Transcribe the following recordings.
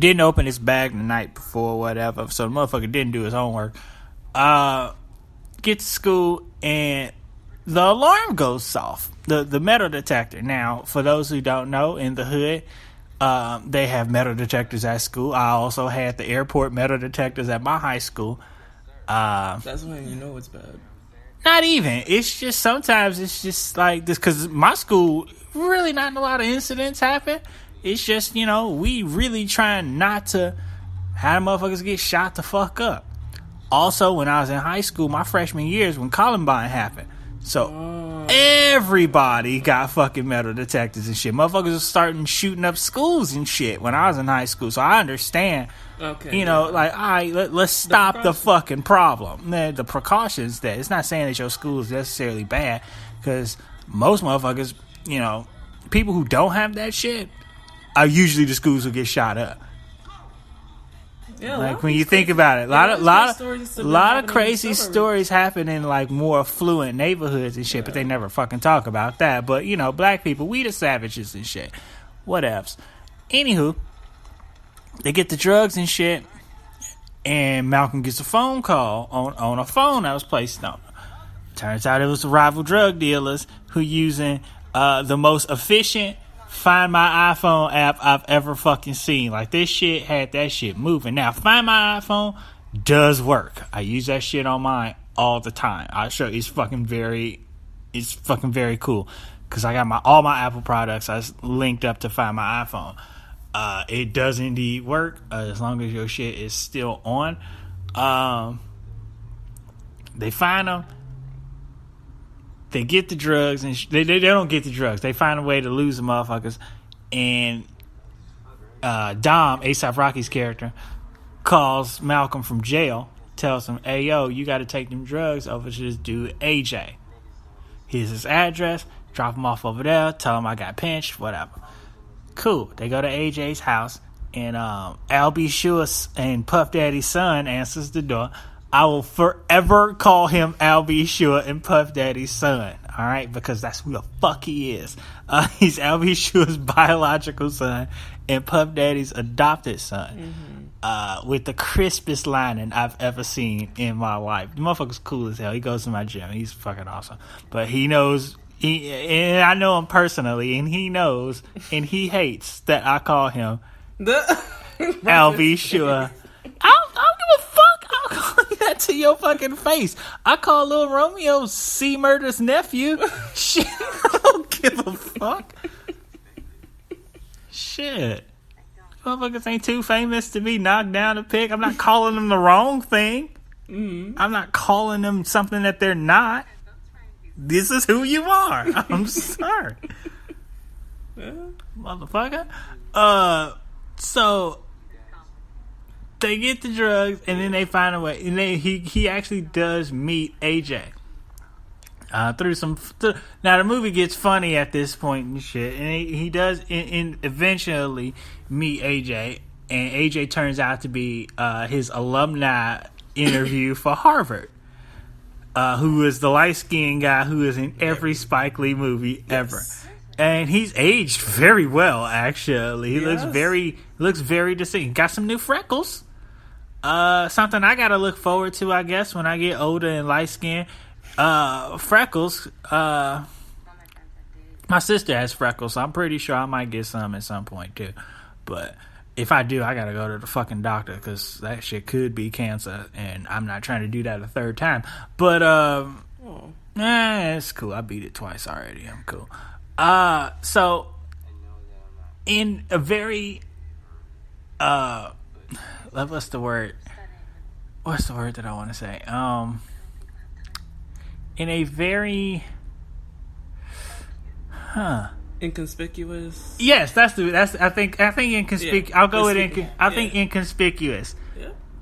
didn't open his bag the night before, whatever. So the motherfucker didn't do his homework. Get to school and the alarm goes off. The metal detector. Now, for those who don't know, in the hood, they have metal detectors at school. I also had the airport metal detectors at my high school. That's when you know it's bad. Not even. It's just sometimes it's just like this because my school really not a lot of incidents happen. It's just, you know, we really trying not to have motherfuckers get shot the fuck up. Also, when I was in high school, my freshman years when Columbine happened. So everybody got fucking metal detectors and shit. Motherfuckers was starting shooting up schools and shit when I was in high school. So I understand. Okay, you know, like, all right, let's stop the fucking problem. The precautions that it's not saying that your school is necessarily bad because most motherfuckers, you know, people who don't have that shit are usually the schools who get shot up. Yeah, like when you think about it, a lot of crazy stories happen in like more affluent neighborhoods and shit, but they never fucking talk about that. But you know, black people, we the savages and shit. Whatevs. Anywho, they get the drugs and shit, and Malcolm gets a phone call on a phone that was placed on. Turns out it was the rival drug dealers who using the most efficient Find My iPhone app I've ever fucking seen. Like, this shit had that shit moving. Now, Find My iPhone does work. I use that shit on mine all the time. I'll show you. It's fucking very cool. Because I got all my Apple products I linked up to Find My iPhone. It does indeed work as long as your shit is still on. They find them. They get the drugs, and they don't get the drugs. They find a way to lose the motherfuckers. And Dom, A$AP Rocky's character, calls Malcolm from jail, tells him, hey, yo, you got to take them drugs over to this dude, AJ. Here's his address. Drop him off over there. Tell him I got pinched, whatever. Cool. They go to AJ's house, and Al B. Sure and Puff Daddy's son answers the door. I will forever call him Al B. Sure and Puff Daddy's son, all right? Because that's who the fuck he is. He's Al B. Sure's biological son and Puff Daddy's adopted son, with the crispest lining I've ever seen in my life. The motherfucker's cool as hell. He goes to my gym. He's fucking awesome. But he knows, and I know him personally, and he knows, and he hates that I call him Al B. Sure. I don't give a fuck. I'll call you that to your fucking face. I call Lil Romeo C. Murder's nephew. Shit, I don't give a fuck. Shit. Motherfuckers ain't too famous to be knocked down to pick. I'm not calling them the wrong thing. I'm not calling them something that they're not. This is who you are. I'm sorry. Motherfucker. So they get the drugs, and then they find a way. And he actually does meet AJ through some. Now the movie gets funny at this point and shit, and he does eventually meet AJ, and AJ turns out to be his alumni interview for Harvard. Who is the light-skinned guy who is in every Spike Lee movie ever. And he's aged very well, actually. He looks very distinct. Got some new freckles. Something I gotta look forward to, I guess, when I get older and light-skinned. Freckles. My sister has freckles, so I'm pretty sure I might get some at some point, too. But if I do, I gotta go to the fucking doctor, because that shit could be cancer, and I'm not trying to do that a third time. But, it's cool. I beat it twice already. I'm cool. So, in a very, what's the word that I want to say? In a very, inconspicuous. Yes, I think inconspicuous. Yeah, I'll go with inconspicuous.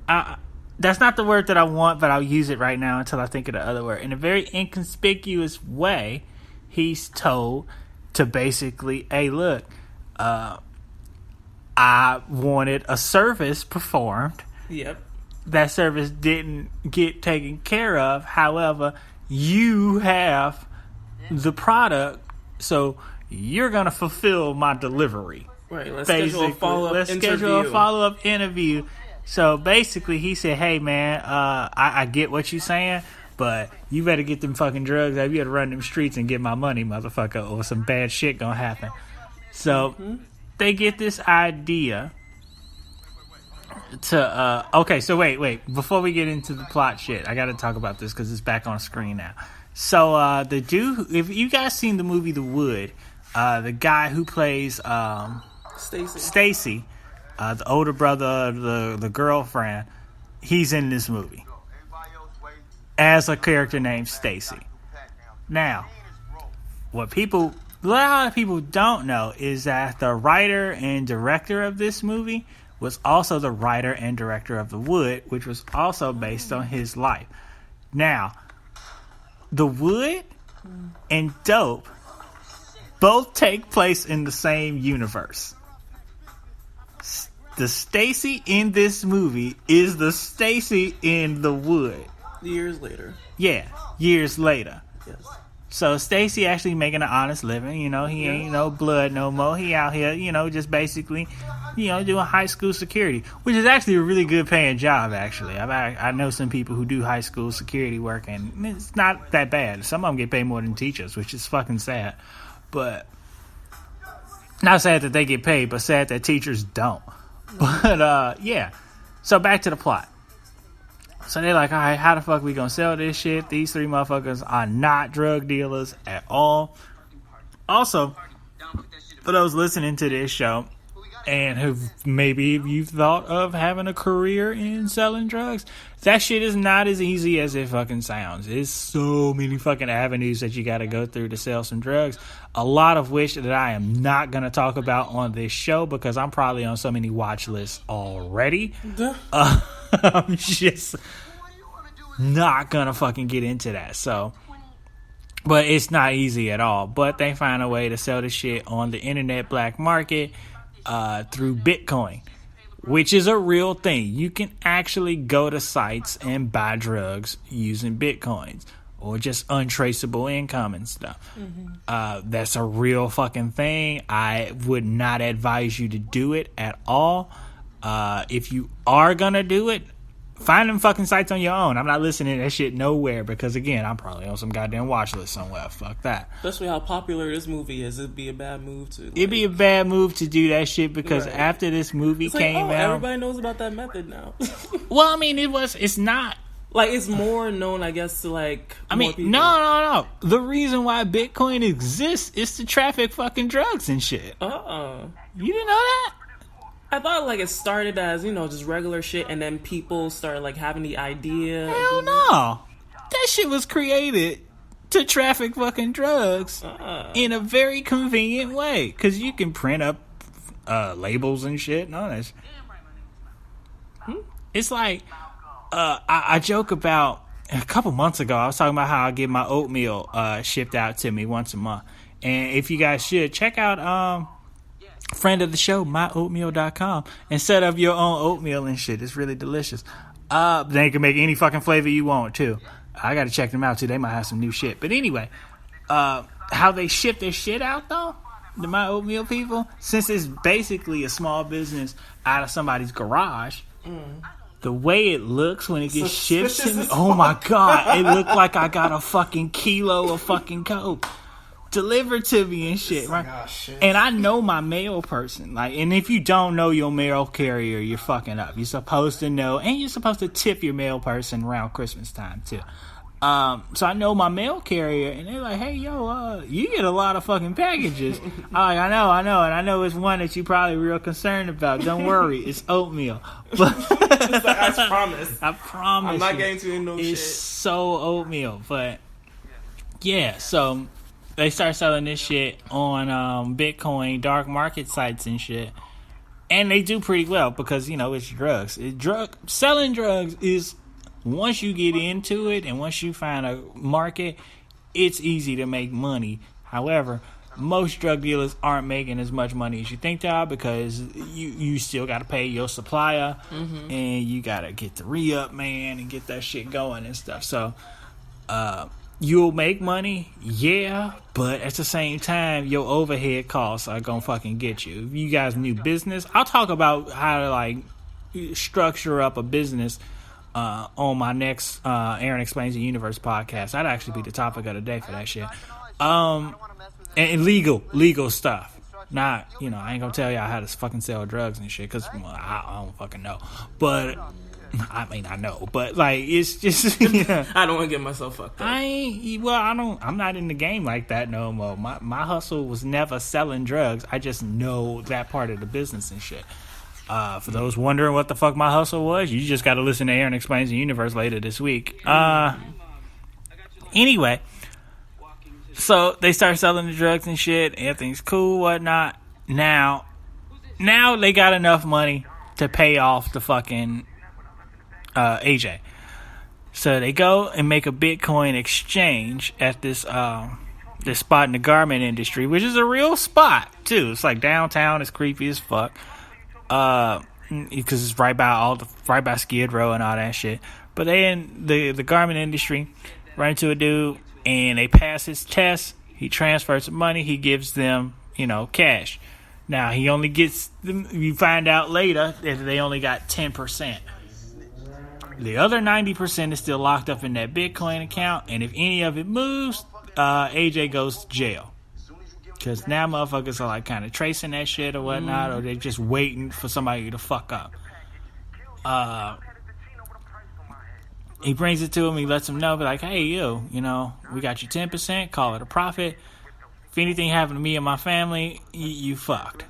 Yeah. That's not the word that I want, but I'll use it right now until I think of the other word. In a very inconspicuous way, he's told to basically, hey, look, I wanted a service performed. Yep. That service didn't get taken care of. However, you have the product, so you're going to fulfill my delivery. Right, let's schedule a follow-up interview. So basically, he said, hey, man, I get what you're saying, but you better get them fucking drugs out. You better run them streets and get my money, motherfucker, or some bad shit gonna happen. So they get this idea to okay, so wait before we get into the plot shit, I gotta talk about this because it's back on screen now. So the dude, if you guys seen the movie The Wood, the guy who plays Stacy, the older brother of the girlfriend, he's in this movie as a character named Stacy. Now, what a lot of people don't know is that the writer and director of this movie was also the writer and director of The Wood, which was also based on his life. Now, The Wood and Dope both take place in the same universe. The Stacy in this movie is the Stacy in The Wood. Years later. Yeah, years later. Yes. So Stacy actually making an honest living. You know, he ain't no blood no more. He out here, you know, just basically, you know, doing high school security, which is actually a really good paying job, actually. I know some people who do high school security work, and it's not that bad. Some of them get paid more than teachers, which is fucking sad. But, not sad that they get paid, but sad that teachers don't. But, yeah. So, back to the plot. So they're like, all right, how the fuck we gonna sell this shit? These three motherfuckers are not drug dealers at all. Also, for those listening to this show and who maybe you've thought of having a career in selling drugs, that shit is not as easy as it fucking sounds. There's so many fucking avenues that you gotta go through to sell some drugs. A lot of which that I am not gonna talk about on this show because I'm probably on so many watch lists already. I'm just not gonna fucking get into that. So, but it's not easy at all. But they find a way to sell the shit on the internet black market through Bitcoin, which is a real thing. You can actually go to sites and buy drugs using Bitcoins or just untraceable income and stuff. That's a real fucking thing. I would not advise you to do it at all. If you are gonna do it, find them fucking sites on your own. I'm not listening to that shit nowhere because, again, I'm probably on some goddamn watch list somewhere. Fuck that. Especially how popular this movie is. It'd be a bad move to... It'd be a bad move to do that shit because after this movie came out... everybody knows about that method now. Well, I mean, it's not... Like, it's more known, I guess, to, like, I mean, no. The reason why Bitcoin exists is to traffic fucking drugs and shit. You didn't know that? I thought, like, it started as, you know, just regular shit, and then people started, like, having the idea. Hell no. That shit was created to traffic fucking drugs in a very convenient way. Because you can print up labels and shit and all that shit. It's like, I joke about, a couple months ago, I was talking about how I get my oatmeal shipped out to me once a month. And if you guys should, check out... friend of the show, myoatmeal.com, and set up your own oatmeal and shit. It's really delicious. They can make any fucking flavor you want too. I gotta check them out too. They might have some new shit. But anyway, how they ship their shit out though, the My Oatmeal people, since it's basically a small business out of somebody's garage, the way it looks when it gets shipped to me, oh my god, it looked like I got a fucking kilo of fucking coke delivered to me and shit, right? Oh, shit. And I know my mail person, like, and if you don't know your mail carrier, you're fucking up. You're supposed to know, and you're supposed to tip your mail person around Christmas time too. So I know my mail carrier, and they're like, "Hey, yo, you get a lot of fucking packages." I'm like, I know, and I know it's one that you're probably real concerned about. Don't worry, it's oatmeal. But it's like, I promise. I promise. I'm not getting to no shit. It's so oatmeal, but yeah, so. They start selling this shit on Bitcoin, dark market sites and shit. And they do pretty well because, you know, it's drugs. Selling drugs is, once you get into it and once you find a market, it's easy to make money. However, most drug dealers aren't making as much money as you think they are because you still got to pay your supplier and you got to get the re-up, man, and get that shit going and stuff. So, you'll make money, yeah, but at the same time, your overhead costs are gonna fucking get you. If you guys new business, I'll talk about how to like structure up a business on my next Aaron Explains the Universe podcast. That'd actually be the topic of the day for that shit. And legal stuff. Not, I ain't gonna tell y'all how to fucking sell drugs and shit, because I don't fucking know. But I mean, I know, but like, it's just I don't want to get myself fucked up. I'm not in the game like that no more. My hustle was never selling drugs. I just know that part of the business and shit. For those wondering what the fuck my hustle was, you just got to listen to Aaron Explains the Universe later this week. Anyway, so they start selling the drugs and shit. Everything's cool, whatnot. Now they got enough money to pay off the fucking AJ. So they go and make a Bitcoin exchange at this spot in the garment industry, which is a real spot too. It's like downtown. It's creepy as fuck. Because it's right by Skid Row and all that shit. But they in the garment industry run into a dude and they pass his test. He transfers some money. He gives them, cash. Now he only gets them. You find out later that they only got 10%. The other 90% is still locked up in that Bitcoin account, and if any of it moves, AJ goes to jail. Because now motherfuckers are like kind of tracing that shit or whatnot, or they're just waiting for somebody to fuck up. He brings it to him, he lets him know, be like, hey, we got you 10%, call it a profit. If anything happened to me and my family, you fucked.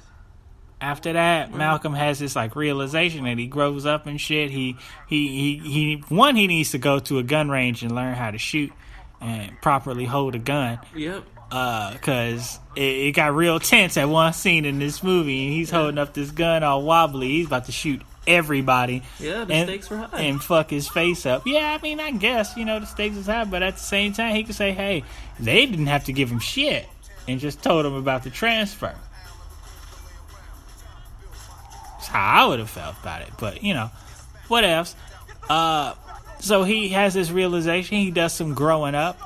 After that, Malcolm has this like realization that he grows up and shit. He needs to go to a gun range and learn how to shoot and properly hold a gun. Yep. Cause it got real tense at one scene in this movie, and he's holding up this gun all wobbly. He's about to shoot everybody. Yeah, the stakes were high. And fuck his face up. Yeah, I mean, I guess, the stakes is high, but at the same time, he could say, hey, they didn't have to give him shit, and just told him about the transfer. That's how I would have felt about it, but, what else? So he has this realization. He does some growing up.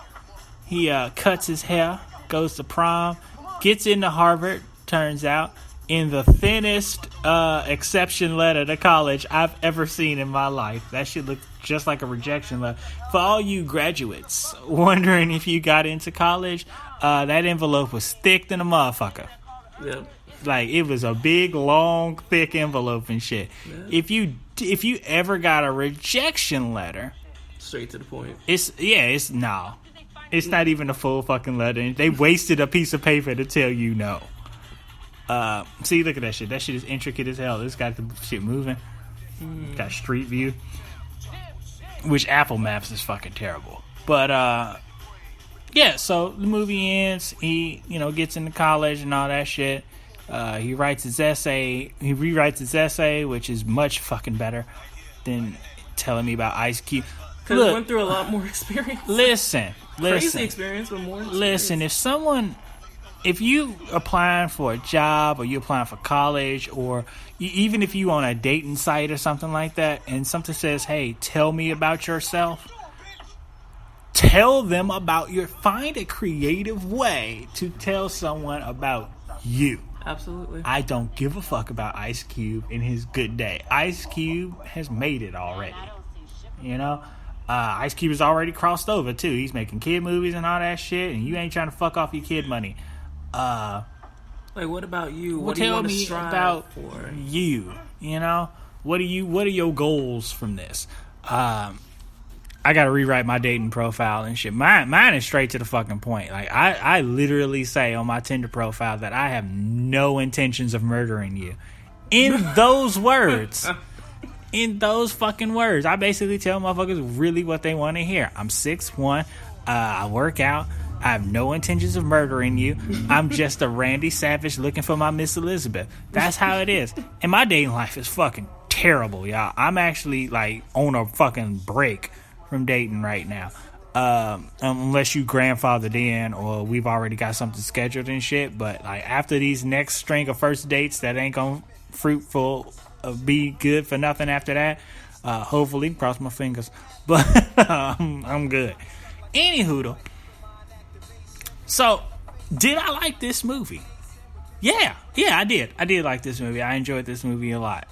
He cuts his hair, goes to prom, gets into Harvard, turns out, in the thinnest exception letter to college I've ever seen in my life. That shit looked just like a rejection letter. For all you graduates wondering if you got into college, that envelope was thick than a motherfucker. Yep. Like, it was a big, long, thick envelope and shit. Yeah. If you ever got a rejection letter, straight to the point. It's not even a full fucking letter. They wasted a piece of paper to tell you no. See, look at that shit. That shit is intricate as hell. It's got the shit moving. Got Street View, which Apple Maps is fucking terrible. But yeah. So the movie ends. He gets into college and all that shit. He writes his essay. He rewrites his essay, which is much fucking better than telling me about Ice Cube. Because he went through a lot more experience. Listen. Crazy experience, but more experience. Listen, if you applying for a job, or you applying for college, or even if you on a dating site or something like that, and something says, hey, tell me about yourself, tell them about find a creative way to tell someone about you. Absolutely. I don't give a fuck about Ice Cube in his good day. Ice Cube has made it already. Ice Cube has already crossed over too. He's making kid movies and all that shit, and you ain't trying to fuck off your kid money. Like, what about you? What do you tell want to me strive about for? You? What are your goals from this? I gotta rewrite my dating profile and shit. Mine is straight to the fucking point. Like, I literally say on my Tinder profile that I have no intentions of murdering you. In those words. In those fucking words. I basically tell motherfuckers really what they want to hear. I'm 6'1". I work out. I have no intentions of murdering you. I'm just a Randy Savage looking for my Miss Elizabeth. That's how it is. And my dating life is fucking terrible, y'all. I'm actually like on a fucking break from dating right now. Unless you grandfathered in or we've already got something scheduled and shit. But like, after these next string of first dates that ain't gonna be good for nothing after that, hopefully, cross my fingers, but I'm good. Anywho, So, did I like this movie? Yeah, I did. I did like this movie. I enjoyed this movie a lot.